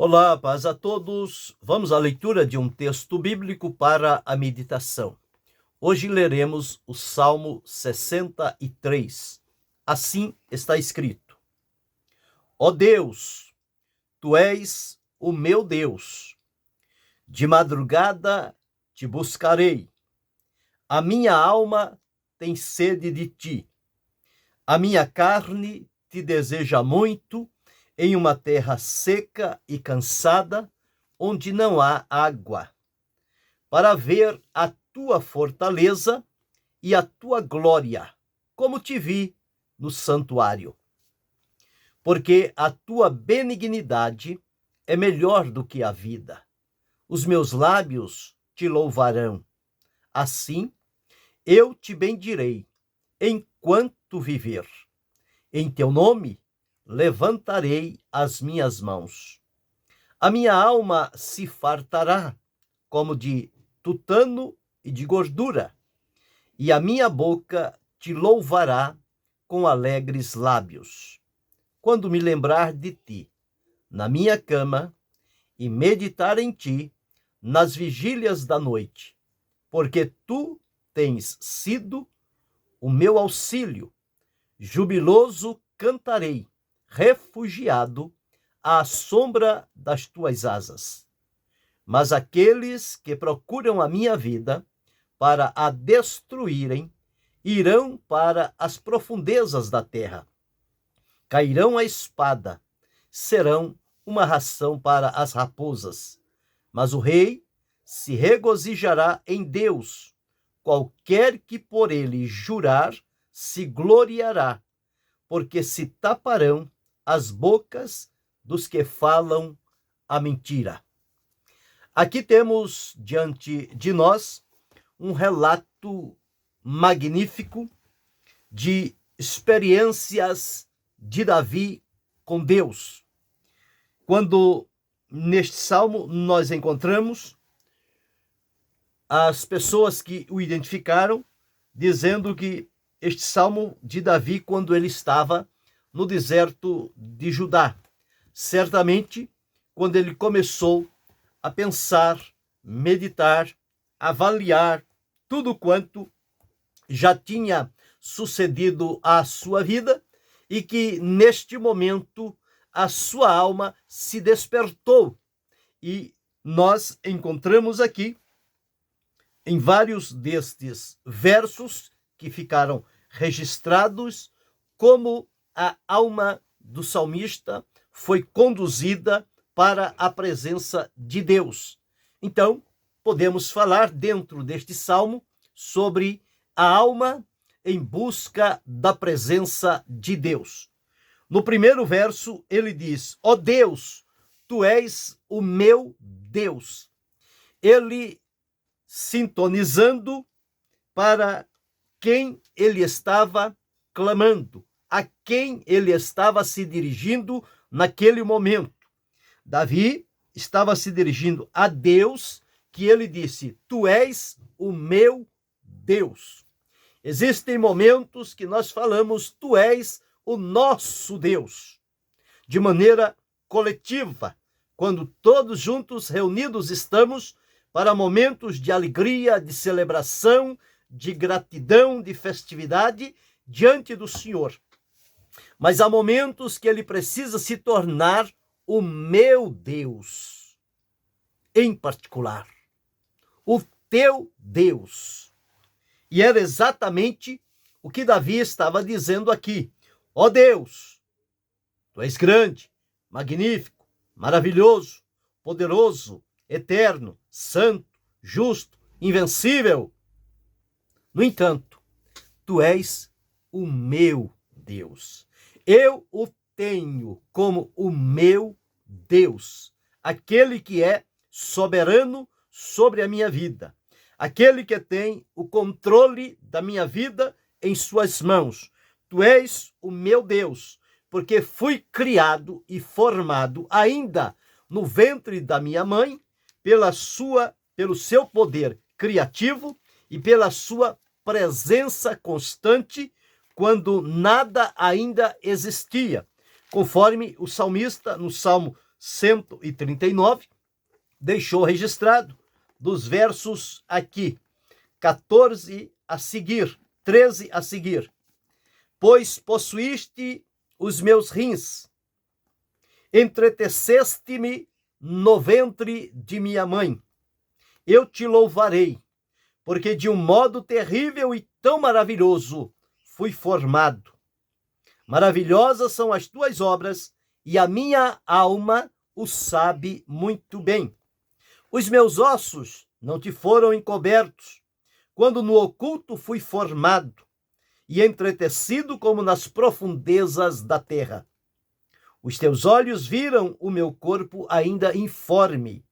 Olá, paz a todos. Vamos à leitura de um texto bíblico para a meditação. Hoje leremos o Salmo 63. Assim está escrito: Ó Deus, tu és o meu Deus. De madrugada te buscarei. A minha alma tem sede de ti. A minha carne te deseja muito, em uma terra seca e cansada, onde não há água, para ver a tua fortaleza e a tua glória, como te vi no santuário. Porque a tua benignidade é melhor do que a vida. Os meus lábios te louvarão. Assim, eu te bendirei enquanto viver. Em teu nome, levantarei as minhas mãos. A minha alma se fartará como de tutano e de gordura, e a minha boca te louvará com alegres lábios. Quando me lembrar de ti na minha cama e meditar em ti nas vigílias da noite, porque tu tens sido o meu auxílio, jubiloso cantarei, refugiado à sombra das tuas asas. Mas aqueles que procuram a minha vida para a destruírem irão para as profundezas da terra. Cairão a espada, serão uma ração para as raposas. Mas o rei se regozijará em Deus. Qualquer que por ele jurar se gloriará, porque se taparão as bocas dos que falam a mentira. Aqui temos diante de nós um relato magnífico de experiências de Davi com Deus. Quando neste salmo nós encontramos as pessoas que o identificaram, dizendo que este salmo de Davi, quando ele estava no deserto de Judá, certamente quando ele começou a pensar, meditar, avaliar tudo quanto já tinha sucedido à sua vida, e que neste momento a sua alma se despertou. E nós encontramos aqui, em vários destes versos que ficaram registrados, como a alma do salmista foi conduzida para a presença de Deus. Então, podemos falar dentro deste salmo sobre a alma em busca da presença de Deus. No primeiro verso, ele diz: ó Deus, tu és o meu Deus. Ele sintonizando para quem ele estava clamando, a quem ele estava se dirigindo naquele momento. Davi estava se dirigindo a Deus, que ele disse: tu és o meu Deus. Existem momentos que nós falamos: tu és o nosso Deus, de maneira coletiva, quando todos juntos reunidos estamos para momentos de alegria, de celebração, de gratidão, de festividade diante do Senhor. Mas há momentos que ele precisa se tornar o meu Deus, em particular, o teu Deus. E era exatamente o que Davi estava dizendo aqui: ó Deus, tu és grande, magnífico, maravilhoso, poderoso, eterno, santo, justo, invencível. No entanto, tu és o meu Deus. Eu o tenho como o meu Deus, aquele que é soberano sobre a minha vida, aquele que tem o controle da minha vida em suas mãos. Tu és o meu Deus, porque fui criado e formado ainda no ventre da minha mãe pelo seu poder criativo e pela sua presença constante quando nada ainda existia. Conforme o salmista, no Salmo 139, deixou registrado dos versos aqui, 14 a seguir, 13 a seguir. Pois possuíste os meus rins, entreteceste-me no ventre de minha mãe. Eu te louvarei, porque de um modo terrível e tão maravilhoso fui formado. Maravilhosas são as tuas obras, e a minha alma o sabe muito bem. Os meus ossos não te foram encobertos, quando no oculto fui formado e entretecido como nas profundezas da terra. Os teus olhos viram o meu corpo ainda informe.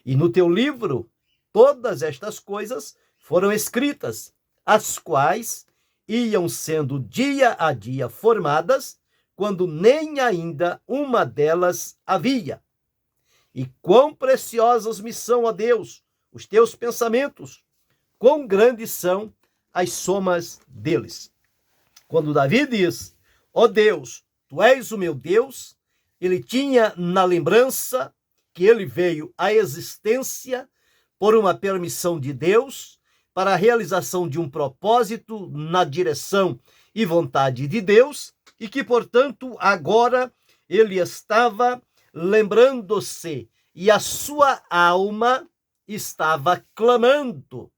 E no teu livro todas estas coisas foram escritas, as quais iam sendo dia a dia formadas, quando nem ainda uma delas havia. E quão preciosos me são, ó Deus, os teus pensamentos, quão grandes são as somas deles. Quando Davi diz, ó Deus, tu és o meu Deus, ele tinha na lembrança que ele veio à existência por uma permissão de Deus, para a realização de um propósito na direção e vontade de Deus, e que, portanto, agora ele estava lembrando-se, e a sua alma estava clamando,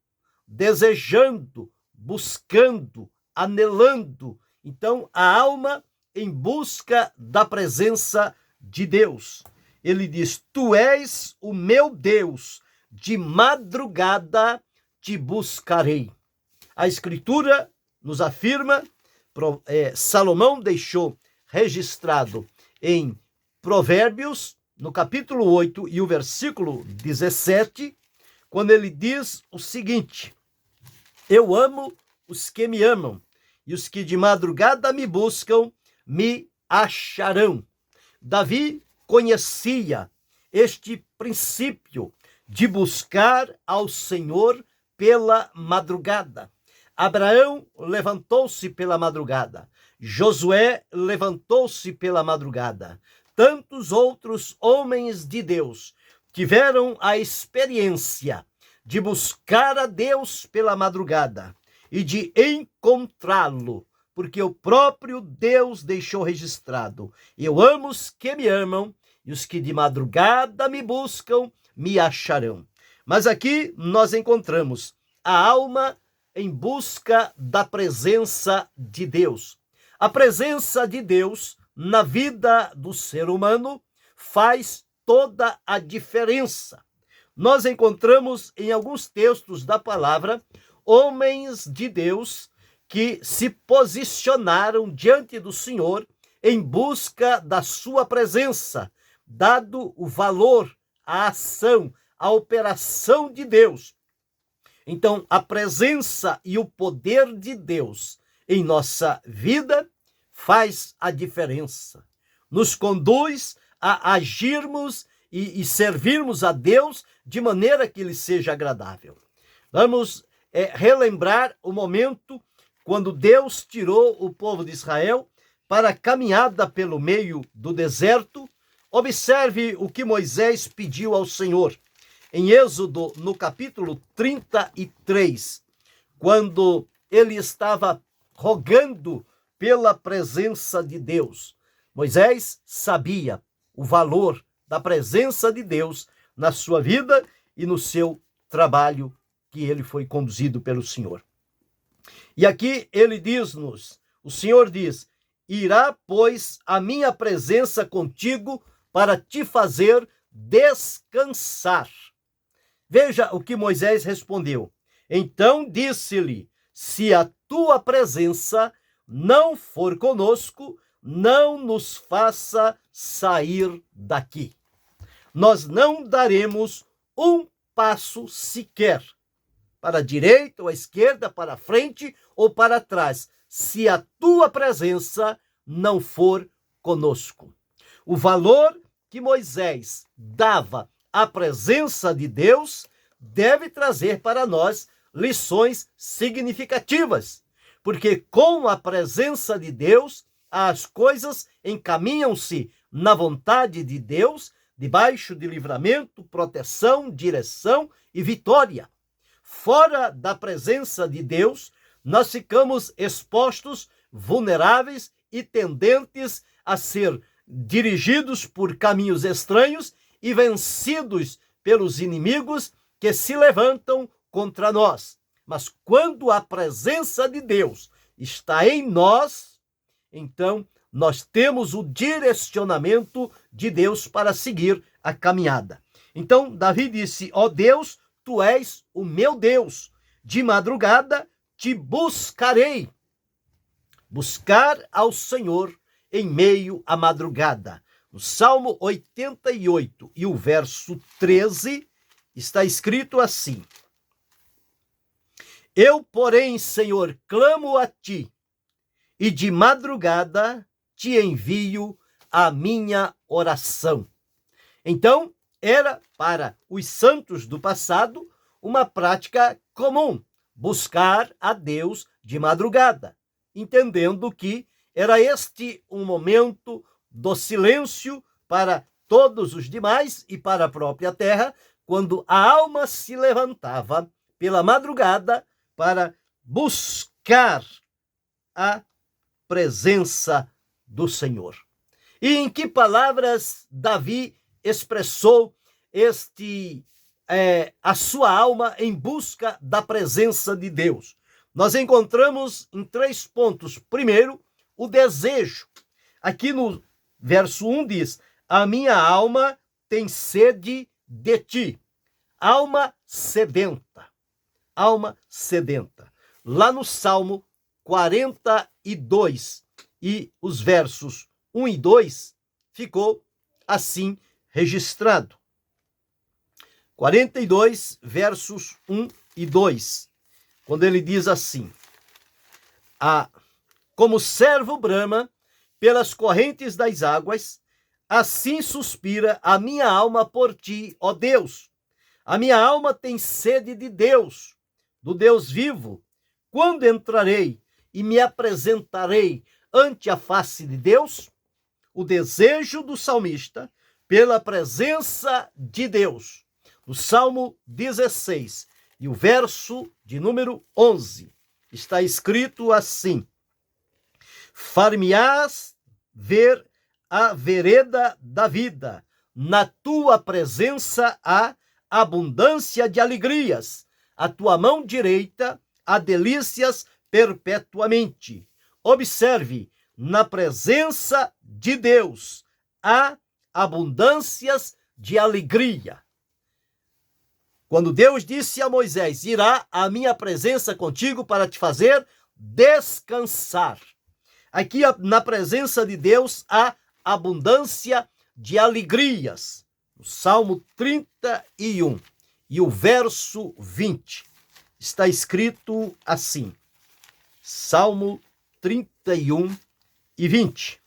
desejando, buscando, anelando. Então, a alma em busca da presença de Deus. Ele diz, tu és o meu Deus, de madrugada te buscarei. A Escritura nos afirma, Salomão deixou registrado em Provérbios, no capítulo 8 e o versículo 17, quando ele diz o seguinte, eu amo os que me amam, e os que de madrugada me buscam, me acharão. Davi conhecia este princípio de buscar ao Senhor pela madrugada. Abraão levantou-se pela madrugada. Josué levantou-se pela madrugada. Tantos outros homens de Deus tiveram a experiência de buscar a Deus pela madrugada e de encontrá-lo, porque o próprio Deus deixou registrado. Eu amo os que me amam, e os que de madrugada me buscam, me acharão. Mas aqui nós encontramos a alma em busca da presença de Deus. A presença de Deus na vida do ser humano faz toda a diferença. Nós encontramos em alguns textos da palavra homens de Deus que se posicionaram diante do Senhor em busca da sua presença, dado o valor, a ação, a operação de Deus. Então, a presença e o poder de Deus em nossa vida faz a diferença. Nos conduz a agirmos e servirmos a Deus de maneira que lhe seja agradável. Vamos relembrar o momento quando Deus tirou o povo de Israel para a caminhada pelo meio do deserto. Observe o que Moisés pediu ao Senhor. Em Êxodo, no capítulo 33, quando ele estava rogando pela presença de Deus. Moisés sabia o valor da presença de Deus na sua vida e no seu trabalho que ele foi conduzido pelo Senhor. E aqui ele diz-nos, o Senhor diz, irá, pois, a minha presença contigo para te fazer descansar. Veja o que Moisés respondeu. Então disse-lhe, se a tua presença não for conosco, não nos faça sair daqui. Nós não daremos um passo sequer, para a direita ou à esquerda, para a frente ou para trás, se a tua presença não for conosco. O valor que Moisés dava à presença de Deus deve trazer para nós lições significativas, porque com a presença de Deus, as coisas encaminham-se na vontade de Deus, debaixo de livramento, proteção, direção e vitória. Fora da presença de Deus, nós ficamos expostos, vulneráveis e tendentes a ser dirigidos por caminhos estranhos e vencidos pelos inimigos que se levantam contra nós. Mas quando a presença de Deus está em nós, então nós temos o direcionamento de Deus para seguir a caminhada. Então Davi disse: ó Deus, tu és o meu Deus, de madrugada te buscarei. Buscar ao Senhor em meio à madrugada. No Salmo 88 e o verso 13 está escrito assim: eu, porém, Senhor, clamo a ti, e de madrugada te envio a minha oração. Então, era para os santos do passado uma prática comum, buscar a Deus de madrugada, entendendo que era este um momento do silêncio para todos os demais e para a própria terra, quando a alma se levantava pela madrugada para buscar a presença do Senhor. E em que palavras Davi expressou a sua alma em busca da presença de Deus? Nós encontramos em 3 pontos. Primeiro, o desejo. Aqui no verso 1 diz: a minha alma tem sede de ti. Alma sedenta. Alma sedenta. Lá no Salmo 42 e os versos 1 e 2 ficou assim registrado. 42 versos 1 e 2, quando ele diz assim: como o servo brama pelas correntes das águas, assim suspira a minha alma por ti, ó Deus. A minha alma tem sede de Deus, do Deus vivo. Quando entrarei e me apresentarei ante a face de Deus? O desejo do salmista pela presença de Deus. No Salmo 16 e o verso de número 11, está escrito assim: far-me-ás ver a vereda da vida, na tua presença há abundância de alegrias, a tua mão direita há delícias perpetuamente. Observe, na presença de Deus há abundâncias de alegria. Quando Deus disse a Moisés: irá a minha presença contigo para te fazer descansar. Aqui na presença de Deus há abundância de alegrias. No Salmo 31 e o verso 20 está escrito assim. Salmo 31 e 20.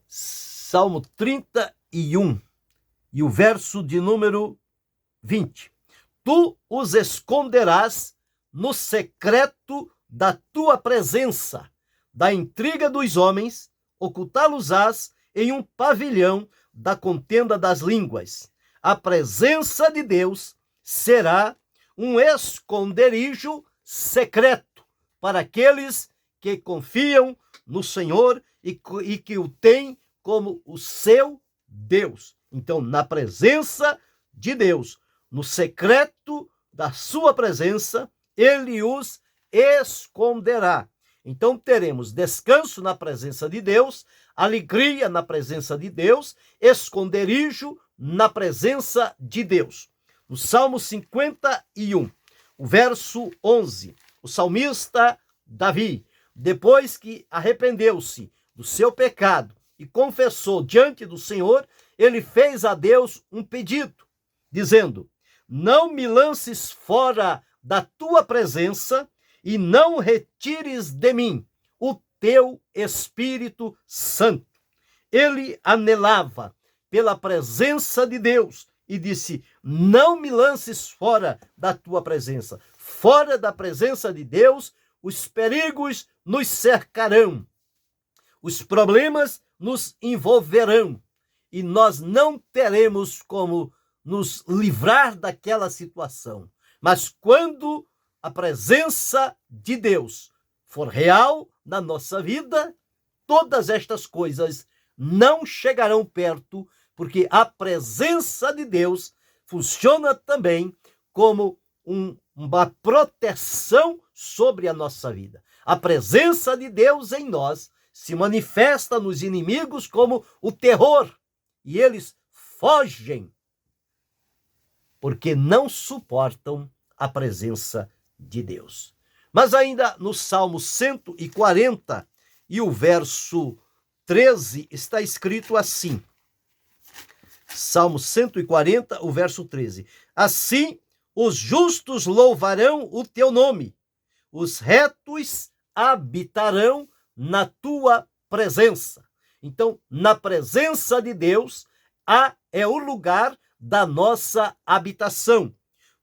Salmo 31 e o verso de número 20. Tu os esconderás no secreto da tua presença, da intriga dos homens, ocultá-los-ás em um pavilhão da contenda das línguas. A presença de Deus será um esconderijo secreto para aqueles que confiam no Senhor e que o têm como o seu Deus. Então, na presença de Deus, no secreto da sua presença, ele os esconderá. Então, teremos descanso na presença de Deus, alegria na presença de Deus, esconderijo na presença de Deus. No Salmo 51, o verso 11, o salmista Davi, depois que arrependeu-se do seu pecado e confessou diante do Senhor, ele fez a Deus um pedido, dizendo: não me lances fora da tua presença e não retires de mim o teu Espírito Santo. Ele anelava pela presença de Deus e disse: não me lances fora da tua presença, Fora da presença de Deus, os perigos nos cercarão, os problemas nos envolverão e nós não teremos como nos livrar daquela situação. Mas quando a presença de Deus for real na nossa vida, todas estas coisas não chegarão perto, porque a presença de Deus funciona também como uma proteção sobre a nossa vida. A presença de Deus em nós se manifesta nos inimigos como o terror, e eles fogem, porque não suportam a presença de Deus. Mas ainda no Salmo 140 e o verso 13 está escrito assim. Salmo 140, o verso 13. Assim, os justos louvarão o teu nome, os retos habitarão na tua presença. Então, na presença de Deus, é o lugar da nossa habitação.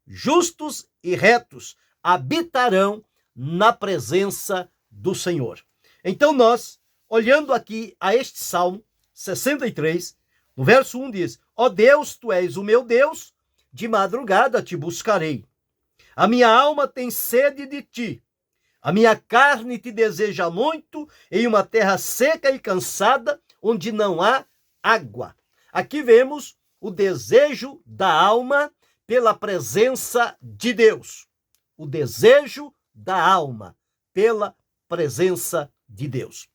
Justos e retos habitarão na presença do Senhor. Então nós, olhando aqui a este Salmo 63, no verso 1 diz: Ó Deus, tu és o meu Deus, de madrugada te buscarei. A minha alma tem sede de ti. A minha carne te deseja muito em uma terra seca e cansada, onde não há água. Aqui vemos o desejo da alma pela presença de Deus. O desejo da alma pela presença de Deus.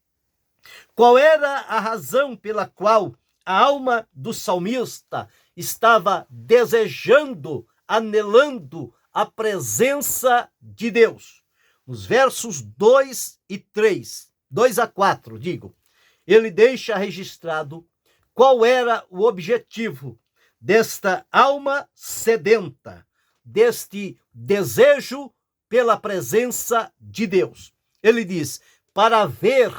Qual era a razão pela qual a alma do salmista estava desejando, anelando a presença de Deus? Nos versos 2 e 3, 2 a 4, ele deixa registrado qual era o objetivo desta alma sedenta, deste desejo pela presença de Deus. Ele diz: para ver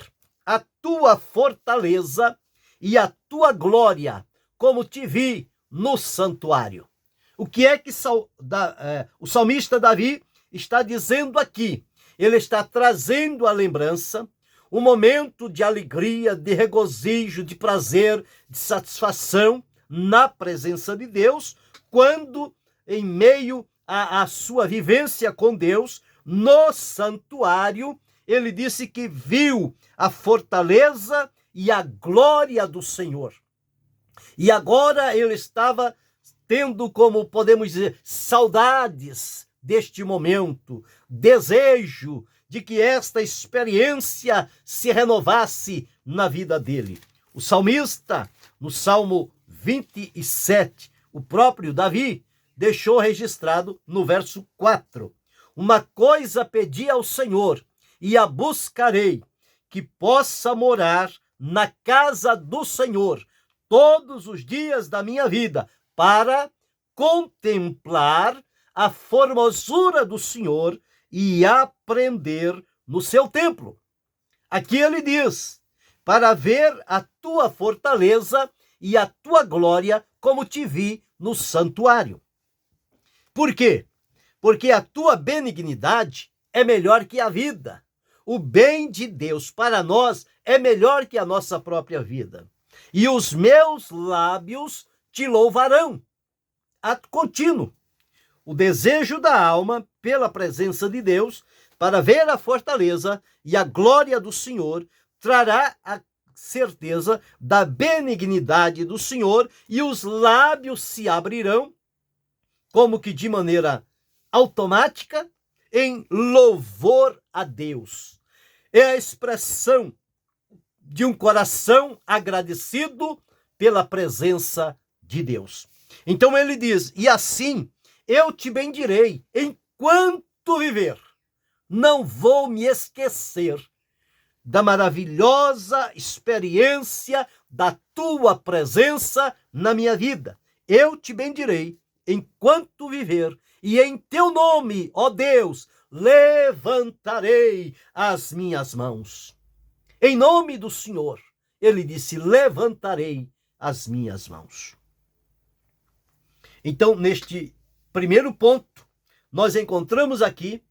a tua fortaleza e a tua glória, como te vi no santuário. O que é que o salmista Davi está dizendo aqui? Ele está trazendo à lembrança um momento de alegria, de regozijo, de prazer, de satisfação na presença de Deus, quando, em meio à sua vivência com Deus, no santuário, ele disse que viu a fortaleza e a glória do Senhor. E agora ele estava tendo, como podemos dizer, saudades deste momento, desejo de que esta experiência se renovasse na vida dele. O salmista, no Salmo 27, o próprio Davi, deixou registrado no verso 4. Uma coisa pedi ao Senhor, e a buscarei, que possa morar na casa do Senhor todos os dias da minha vida, para contemplar a formosura do Senhor e aprender no seu templo. Aqui ele diz: para ver a tua fortaleza e a tua glória, como te vi no santuário. Por quê? Porque a tua benignidade é melhor que a vida. O bem de Deus para nós é melhor que a nossa própria vida. E os meus lábios te louvarão. Ato contínuo. O desejo da alma pela presença de Deus, para ver a fortaleza e a glória do Senhor, trará a certeza da benignidade do Senhor, e os lábios se abrirão, como que de maneira automática, em louvor a Deus. É a expressão de um coração agradecido pela presença de Deus. Então ele diz: e assim eu te bendirei enquanto viver. Não vou me esquecer da maravilhosa experiência da tua presença na minha vida. Eu te bendirei enquanto viver, e em teu nome, ó Deus, levantarei as minhas mãos. Em nome do Senhor, ele disse: levantarei as minhas mãos. Então, neste primeiro ponto, nós encontramos aqui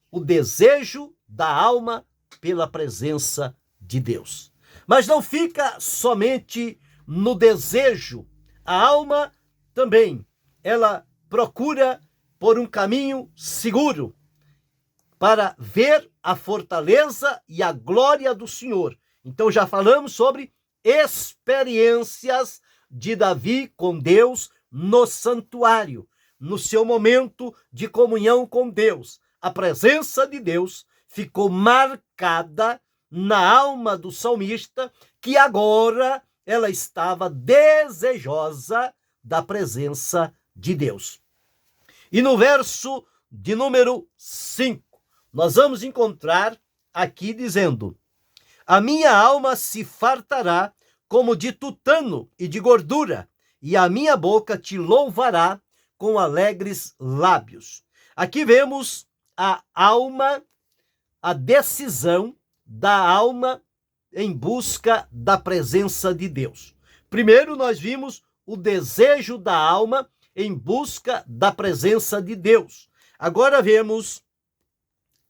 o desejo da alma pela presença de Deus. Mas não fica somente no desejo. A alma também, ela procura por um caminho seguro para ver a fortaleza e a glória do Senhor. Então já falamos sobre experiências de Davi com Deus no santuário, no seu momento de comunhão com Deus. A presença de Deus ficou marcada na alma do salmista, que agora ela estava desejosa da presença de Deus. E no verso de número 5, nós vamos encontrar aqui dizendo: a minha alma se fartará como de tutano e de gordura, e a minha boca te louvará com alegres lábios. Aqui vemos a alma, a decisão da alma em busca da presença de Deus. Primeiro nós vimos o desejo da alma em busca da presença de Deus. Agora vemos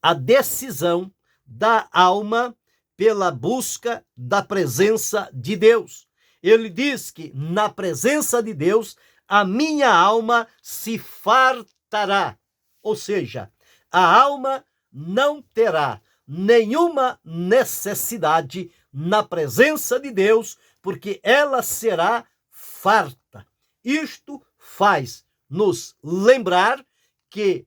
a decisão da alma pela busca da presença de Deus. Ele diz que na presença de Deus a minha alma se fartará. Ou seja, a alma não terá nenhuma necessidade na presença de Deus, porque ela será farta. Isto faz nos lembrar que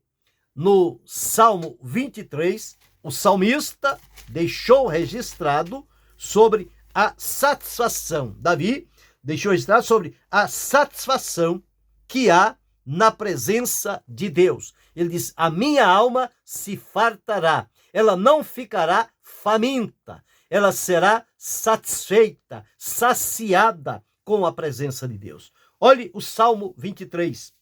no Salmo 23, o salmista deixou registrado sobre a satisfação. Davi deixou registrado sobre a satisfação que há na presença de Deus. Ele diz: a minha alma se fartará. Ela não ficará faminta. Ela será satisfeita, saciada com a presença de Deus. Olhe o Salmo 23.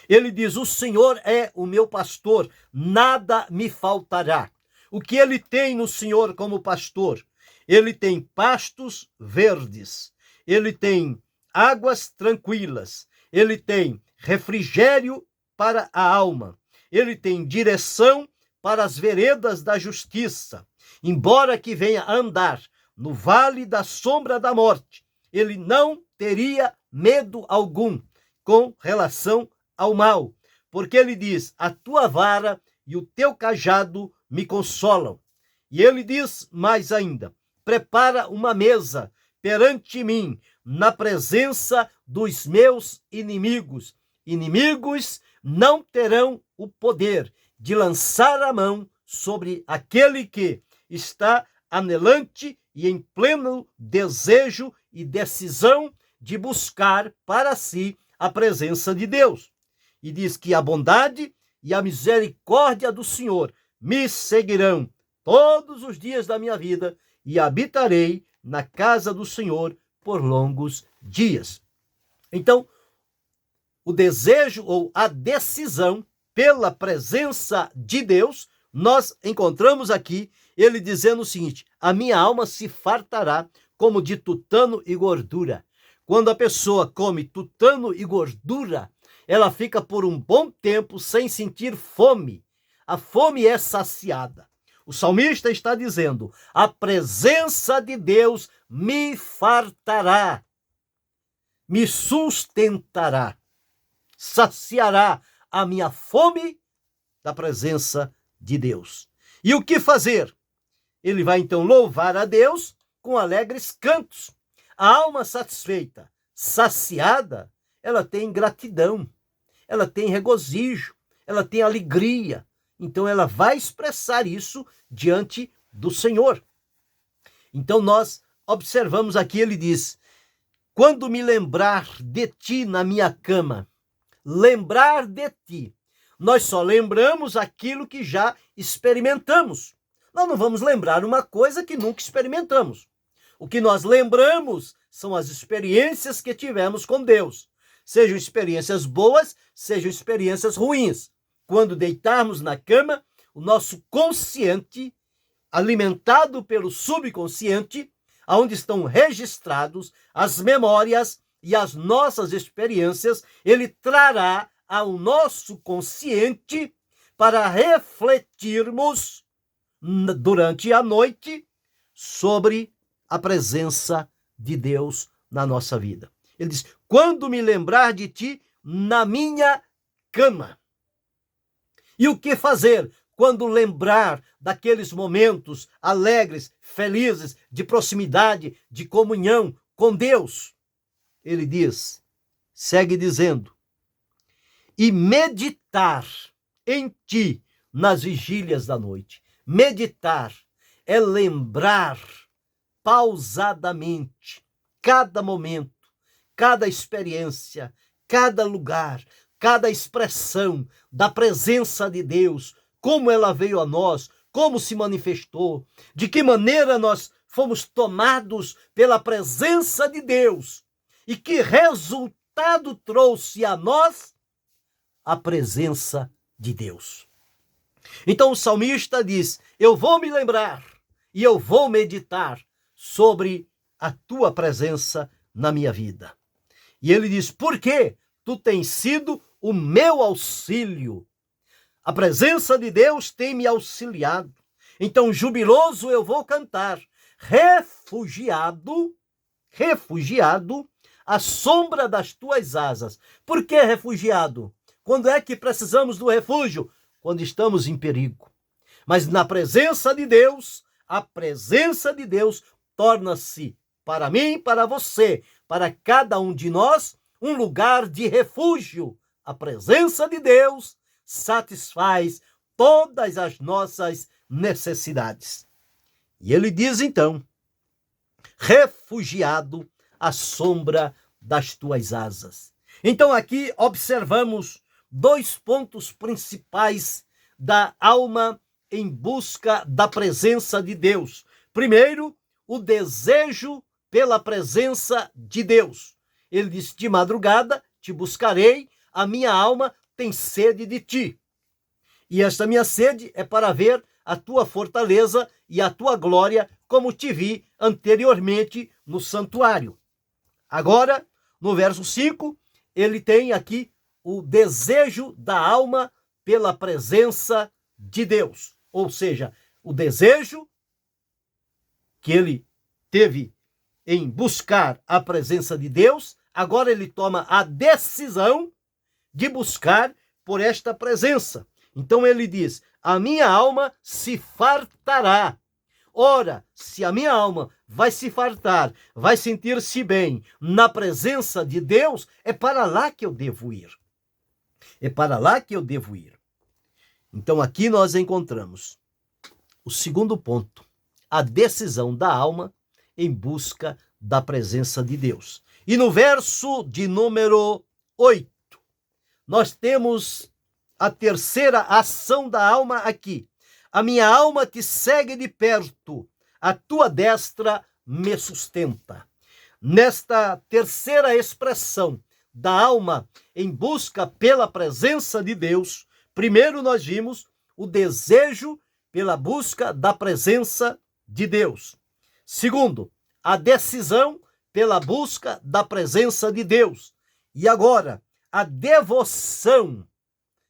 Ele diz: o Senhor é o meu pastor, nada me faltará. O que ele tem no Senhor como pastor? Ele tem pastos verdes, ele tem águas tranquilas, ele tem refrigério para a alma, ele tem direção para as veredas da justiça. Embora que venha andar no vale da sombra da morte, ele não teria medo algum com relação ao mal, porque ele diz: a tua vara e o teu cajado me consolam. E ele diz mais ainda: prepara uma mesa perante mim, na presença dos meus inimigos. Inimigos não terão o poder de lançar a mão sobre aquele que está anelante e em pleno desejo e decisão de buscar para si a presença de Deus. E diz que a bondade e a misericórdia do Senhor me seguirão todos os dias da minha vida, e habitarei na casa do Senhor por longos dias. Então, o desejo ou a decisão pela presença de Deus, nós encontramos aqui ele dizendo o seguinte: a minha alma se fartará como de tutano e gordura. Quando a pessoa come tutano e gordura, ela fica por um bom tempo sem sentir fome. A fome é saciada. O salmista está dizendo: a presença de Deus me fartará, me sustentará, saciará a minha fome da presença de Deus. E o que fazer? Ele vai então louvar a Deus com alegres cantos. A alma satisfeita, saciada, ela tem gratidão, ela tem regozijo, ela tem alegria. Então ela vai expressar isso diante do Senhor. Então nós observamos aqui, ele diz: quando me lembrar de ti na minha cama, lembrar de ti. Nós só lembramos aquilo que já experimentamos. Nós não vamos lembrar uma coisa que nunca experimentamos. O que nós lembramos são as experiências que tivemos com Deus. Sejam experiências boas, sejam experiências ruins. Quando deitarmos na cama, o nosso consciente, alimentado pelo subconsciente, onde estão registrados as memórias e as nossas experiências, ele trará ao nosso consciente para refletirmos durante a noite sobre a presença de Deus na nossa vida. Ele diz: quando me lembrar de ti na minha cama. E o que fazer quando lembrar daqueles momentos alegres, felizes, de proximidade, de comunhão com Deus? Ele diz, segue dizendo: e meditar em ti nas vigílias da noite. Meditar é lembrar pausadamente cada momento, cada experiência, cada lugar, cada expressão da presença de Deus, como ela veio a nós, como se manifestou, de que maneira nós fomos tomados pela presença de Deus e que resultado trouxe a nós a presença de Deus. Então o salmista diz: eu vou me lembrar e eu vou meditar sobre a tua presença na minha vida. E ele diz: por quê? Tu tens sido o meu auxílio. A presença de Deus tem me auxiliado. Então, jubiloso eu vou cantar, refugiado à sombra das tuas asas. Por que refugiado? Quando é que precisamos do refúgio? Quando estamos em perigo. Mas na presença de Deus, a presença de Deus torna-se para mim, para você, para cada um de nós, um lugar de refúgio. A presença de Deus satisfaz todas as nossas necessidades. E ele diz então: refugiado à sombra das tuas asas. Então aqui observamos dois pontos principais da alma em busca da presença de Deus. Primeiro, o desejo pela presença de Deus. Ele diz: de madrugada te buscarei, a minha alma tem sede de ti. E esta minha sede é para ver a tua fortaleza e a tua glória, como te vi anteriormente no santuário. Agora, no verso 5, ele tem aqui o desejo da alma pela presença de Deus. Ou seja, o desejo que ele teve em buscar a presença de Deus, agora ele toma a decisão de buscar por esta presença. Então ele diz: a minha alma se fartará. Ora, se a minha alma vai se fartar, vai sentir-se bem na presença de Deus, é para lá que eu devo ir. É para lá que eu devo ir. Então aqui nós encontramos o segundo ponto, a decisão da alma em busca da presença de Deus. E no verso de número 8, nós temos a terceira ação da alma aqui. A minha alma te segue de perto, a tua destra me sustenta. Nesta terceira expressão da alma em busca pela presença de Deus, primeiro nós vimos o desejo pela busca da presença de Deus. Segundo, a decisão pela busca da presença de Deus. E agora, a devoção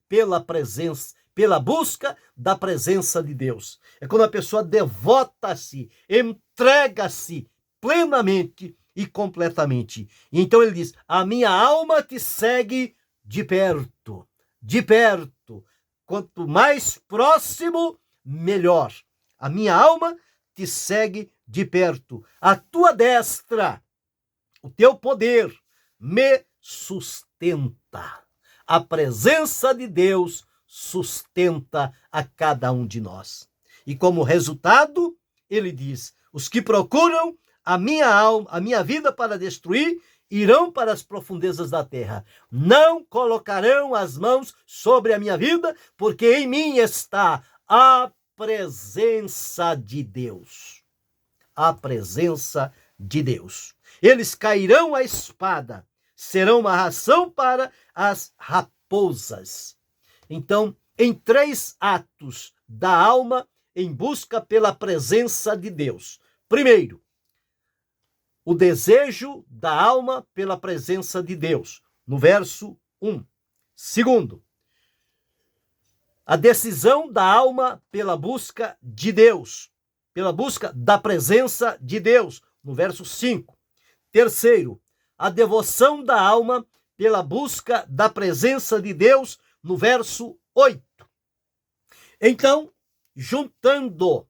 pela presença, pela busca da presença de Deus. É quando a pessoa devota-se, entrega-se plenamente e completamente. E então ele diz: a minha alma te segue de perto, de perto. Quanto mais próximo, melhor. A minha alma te segue de perto. A tua destra, o teu poder, me sustenta. A presença de Deus sustenta a cada um de nós. E como resultado, ele diz: os que procuram a minha alma, a minha vida para destruir, irão para as profundezas da terra. Não colocarão as mãos sobre a minha vida, porque em mim está a presença de Deus. A presença de Deus. Eles cairão à espada, serão uma ração para as raposas. Então, em três atos da alma em busca pela presença de Deus. Primeiro, o desejo da alma pela presença de Deus. No verso 1. Segundo, a decisão da alma pela busca de Deus, pela busca da presença de Deus, no verso 5. Terceiro, a devoção da alma pela busca da presença de Deus, no verso 8. Então, juntando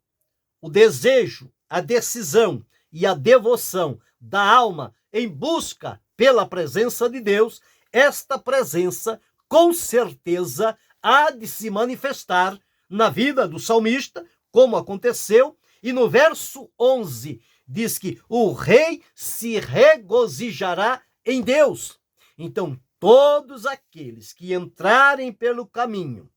o desejo, a decisão e a devoção da alma em busca pela presença de Deus, esta presença, com certeza, há de se manifestar na vida do salmista, como aconteceu, e no verso 11 diz que o rei se regozijará em Deus. Então, todos aqueles que entrarem pelo caminho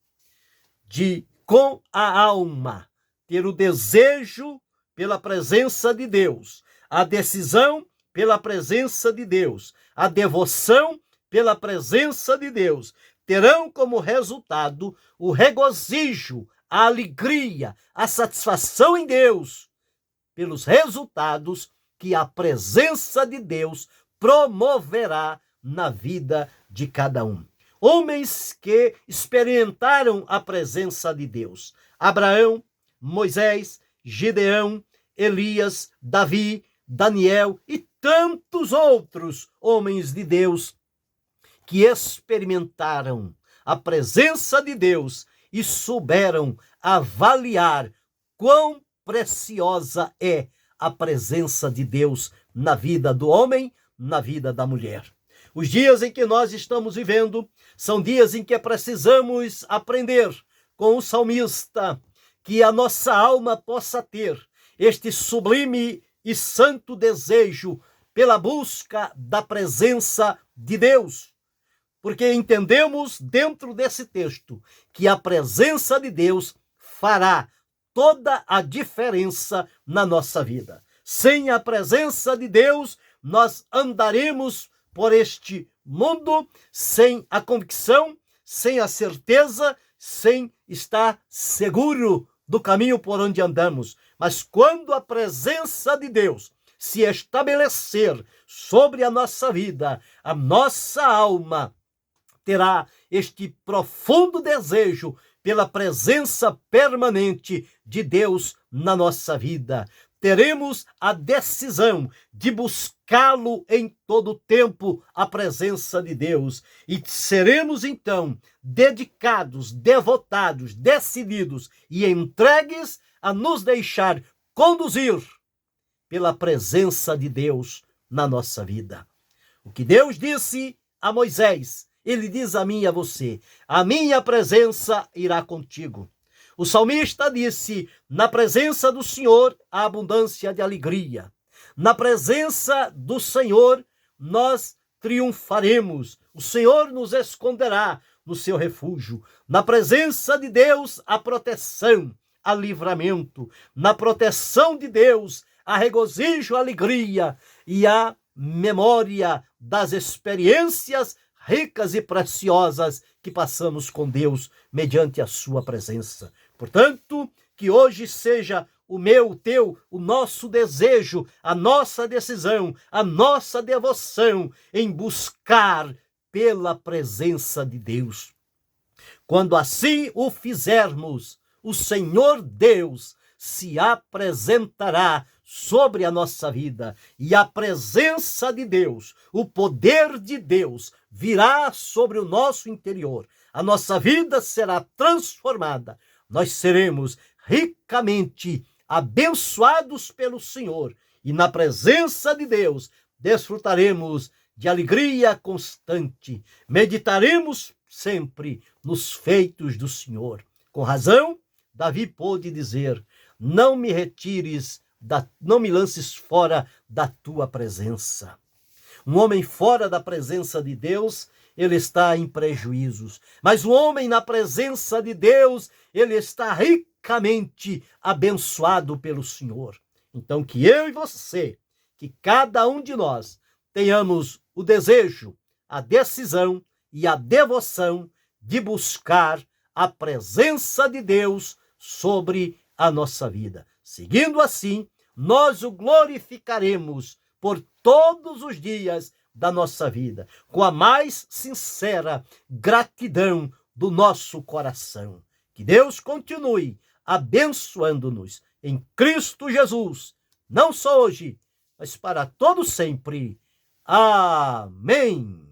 de, com a alma, ter o desejo pela presença de Deus, a decisão pela presença de Deus, a devoção pela presença de Deus, terão como resultado o regozijo, a alegria, a satisfação em Deus, pelos resultados que a presença de Deus promoverá na vida de cada um. Homens que experimentaram a presença de Deus: Abraão, Moisés, Gideão, Elias, Davi, Daniel e tantos outros homens de Deus que experimentaram a presença de Deus e souberam avaliar quão preciosa é a presença de Deus na vida do homem, na vida da mulher. Os dias em que nós estamos vivendo são dias em que precisamos aprender com o salmista que a nossa alma possa ter este sublime e santo desejo pela busca da presença de Deus. Porque entendemos dentro desse texto que a presença de Deus fará toda a diferença na nossa vida. Sem a presença de Deus, nós andaremos por este mundo sem a convicção, sem a certeza, sem estar seguro do caminho por onde andamos. Mas quando a presença de Deus se estabelecer sobre a nossa vida, a nossa alma terá este profundo desejo pela presença permanente de Deus na nossa vida. Teremos a decisão de buscá-lo em todo o tempo, a presença de Deus. E seremos então dedicados, devotados, decididos e entregues a nos deixar conduzir pela presença de Deus na nossa vida. O que Deus disse a Moisés, Ele diz a mim e a você: a minha presença irá contigo. O salmista disse: na presença do Senhor há abundância de alegria. Na presença do Senhor nós triunfaremos. O Senhor nos esconderá no seu refúgio. Na presença de Deus há proteção, há livramento. Na proteção de Deus há regozijo, alegria e há memória das experiências ricas e preciosas que passamos com Deus mediante a sua presença. Portanto, que hoje seja o meu, o teu, o nosso desejo, a nossa decisão, a nossa devoção em buscar pela presença de Deus. Quando assim o fizermos, o Senhor Deus se apresentará sobre a nossa vida e a presença de Deus, o poder de Deus virá sobre o nosso interior. A nossa vida será transformada. Nós seremos ricamente abençoados pelo Senhor e na presença de Deus desfrutaremos de alegria constante. Meditaremos sempre nos feitos do Senhor. Com razão, Davi pôde dizer: não me retires, não me lances fora da tua presença. Um homem fora da presença de Deus, ele está em prejuízos. Mas o homem na presença de Deus, ele está ricamente abençoado pelo Senhor. Então, que eu e você, que cada um de nós tenhamos o desejo, a decisão e a devoção de buscar a presença de Deus sobre a nossa vida. Seguindo assim, nós o glorificaremos por todos os dias da nossa vida, com a mais sincera gratidão do nosso coração. Que Deus continue abençoando-nos em Cristo Jesus, não só hoje, mas para todo sempre. Amém.